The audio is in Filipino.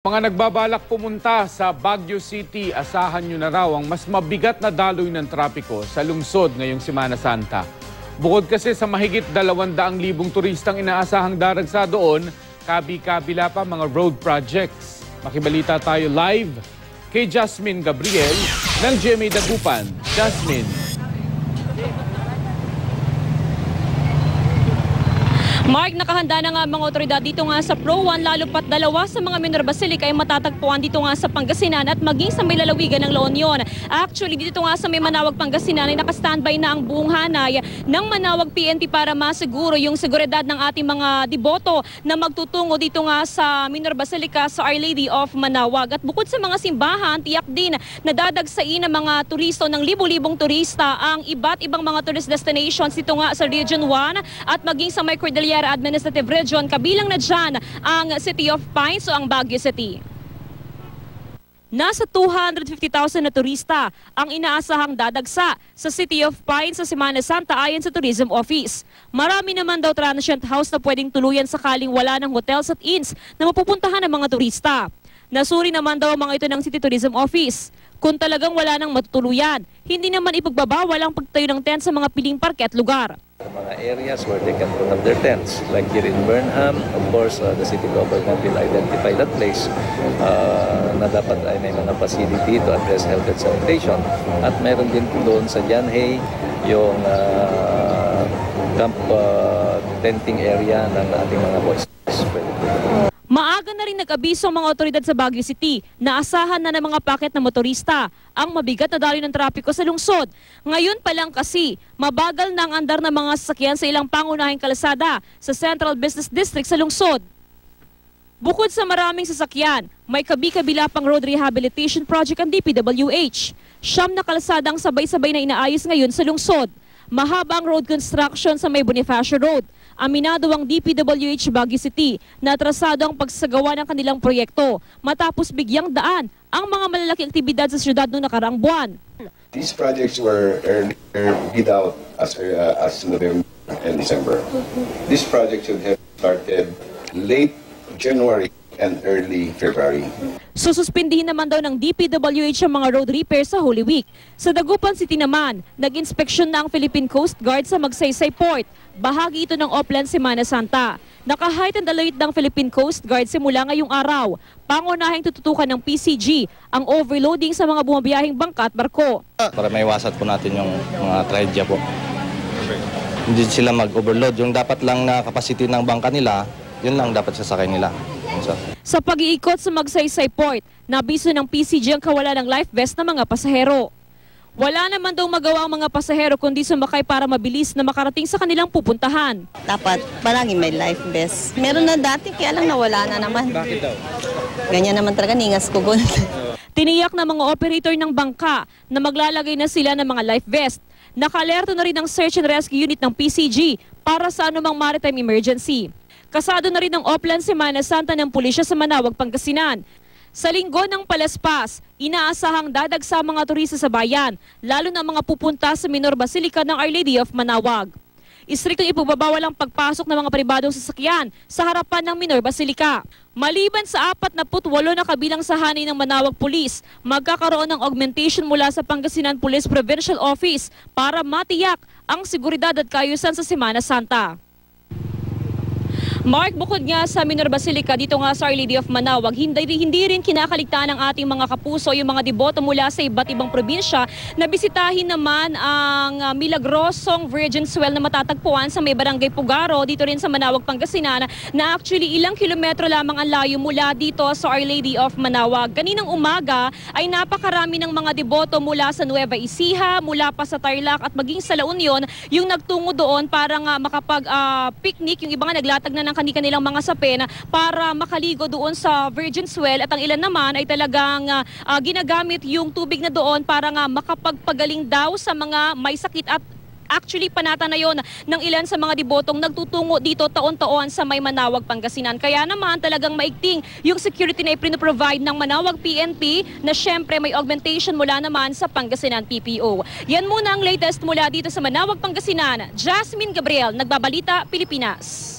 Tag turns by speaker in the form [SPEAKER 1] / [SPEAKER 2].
[SPEAKER 1] Mga nagbabalak pumunta sa Baguio City, asahan nyo na raw ang mas mabigat na daloy ng trapiko sa lungsod ngayong Semana Santa. Bukod kasi sa mahigit 200,000 turistang inaasahang daragsa doon, kabi-kabila pa mga road projects. Makibalita tayo live kay Jasmine Gabriel ng GMA Dagupan. Jasmine.
[SPEAKER 2] Mark, nakahanda na nga mga otoridad dito nga sa Pro 1, lalo pat dalawa sa mga minor basilica ay matatagpuan dito nga sa Pangasinan at maging sa may lalawigan ng La Union. Actually, dito nga sa may Manawag, Pangasinan ay nakastandby na ang buong hanay ng Manawag PNP para masiguro yung seguridad ng ating mga deboto na magtutungo dito nga sa minor basilica sa Our Lady of Manawag. At bukod sa mga simbahan, tiyak din na dadagsain ng mga turisto ng libu-libong turista ang iba't ibang mga tourist destinations dito nga sa Region 1 at maging sa may Cordillera Administrative Region, kabilang na dyan ang City of Pines o ang Baguio City. Nasa 250,000 na turista ang inaasahang dadagsa sa City of Pines sa Semana Santa ayon sa Tourism Office. Marami naman daw transient house na pwedeng tuluyan sakaling wala ng hotels at inns na mapupuntahan ng mga turista. Nasuri naman daw mga ito ng City Tourism Office. Kung talagang wala nang matutuluyan, hindi naman ipagbabawal ang pagtayo ng tent sa mga piling parke at lugar.
[SPEAKER 3] Mga areas where they can put up their tents, like here in Burnham, of course, the city government will identify that place na dapat ay may mga facility to address health and sanitation. At meron din doon sa Janhay yung camp tenting area ng ating mga boys.
[SPEAKER 2] Maaga na rin nag-abiso ang mga otoridad sa Baguio City na asahan na ng mga paket na motorista ang mabigat na daloy ng trapiko sa lungsod. Ngayon pa lang kasi, mabagal na ang andar ng mga sasakyan sa ilang pangunahing kalsada sa Central Business District sa lungsod. Bukod sa maraming sasakyan, may kabi-kabila pang road rehabilitation project ang DPWH. 9 na kalsada ang sabay-sabay na inaayos ngayon sa lungsod. Mahaba ang road construction sa may Bonifacio Road. Aminado ang DPWH Baguio City na atrasado ang pagsagawa ng kanilang proyekto matapos bigyang daan ang mga malalaking aktibidad sa syudad noong nakaraang buwan.
[SPEAKER 4] These projects were bid out as November and December. This project should have started late January and early February.
[SPEAKER 2] Sususpindihin naman daw ng DPWH ang mga road repairs sa Holy Week. Sa Dagupan City naman, nag-inspeksyon na ang Philippine Coast Guard sa Magsaysay Port. Bahagi ito ng Oplan Semana Santa. Naka-height and alert ng Philippine Coast Guard simula ngayong araw. Pangunahing tututukan ng PCG ang overloading sa mga bumabiyahing bangka at barko.
[SPEAKER 5] Para maiwasan po natin yung mga trahedya po. Hindi sila mag-overload. Yung dapat lang na capacity ng bangka nila, yun lang dapat sasakay nila.
[SPEAKER 2] Sa pag-iikot sa Magsaysay Port, nabiso ng PCG ang kawalan ng life vest ng mga pasahero. Wala naman daw magawa ang mga pasahero kundi sumakay para mabilis na makarating sa kanilang pupuntahan.
[SPEAKER 6] Dapat palagi may life vest. Meron na dati kaya lang nawala na naman.
[SPEAKER 3] Bakit daw?
[SPEAKER 6] Ganyan naman talaga, ningas ko.
[SPEAKER 2] Tiniyak ng mga operator ng bangka na maglalagay na sila ng mga life vest. Nakalerto na rin ang search and rescue unit ng PCG para sa anumang maritime emergency. Kasado na rin ang Oplan Semana Santa ng pulisya sa Manawag, Pangasinan. Sa linggo ng Palaspas, inaasahang dadagsa mga turista sa bayan, lalo na mga pupunta sa minor basilica ng Our Lady of Manawag. Istriktong ipagbabawal ang pagpasok ng mga pribadong sasakyan sa harapan ng minor basilica. Maliban sa 48 na kabilang sa hanay ng Manawag Police, magkakaroon ng augmentation mula sa Pangasinan Police Provincial Office para matiyak ang seguridad at kaayusan sa Semana Santa. Mark, bukod nga sa minor basilica dito nga sa Our Lady of Manawag, hindi rin kinakaligtaan ng ating mga kapuso yung mga deboto mula sa iba't ibang probinsya na bisitahin naman ang Milagrosong Virgin Well na matatagpuan sa may Barangay Pugaro dito rin sa Manawag, Pangasinan na actually ilang kilometro lamang ang layo mula dito sa Our Lady of Manawag. Kaninang umaga ay napakarami ng mga deboto mula sa Nueva Ecija, mula pa sa Tarlac at maging sa La Union yung nagtungo doon para nga makapag-picnic, yung iba nga naglatag na ng kanilang mga sapena para makaligo doon sa Virgin Well at ang ilan naman ay talagang ginagamit yung tubig na doon para nga makapagpagaling daw sa mga may sakit at actually panata na yon ng ilan sa mga debotong nagtutungo dito taon-taon sa may Manawag, Pangasinan. Kaya naman talagang maigting yung security na ipino-provide ng Manawag PNP na syempre may augmentation mula naman sa Pangasinan PPO. Yan muna ang latest mula dito sa Manawag, Pangasinan. Jasmine Gabriel, Nagbabalita, Pilipinas.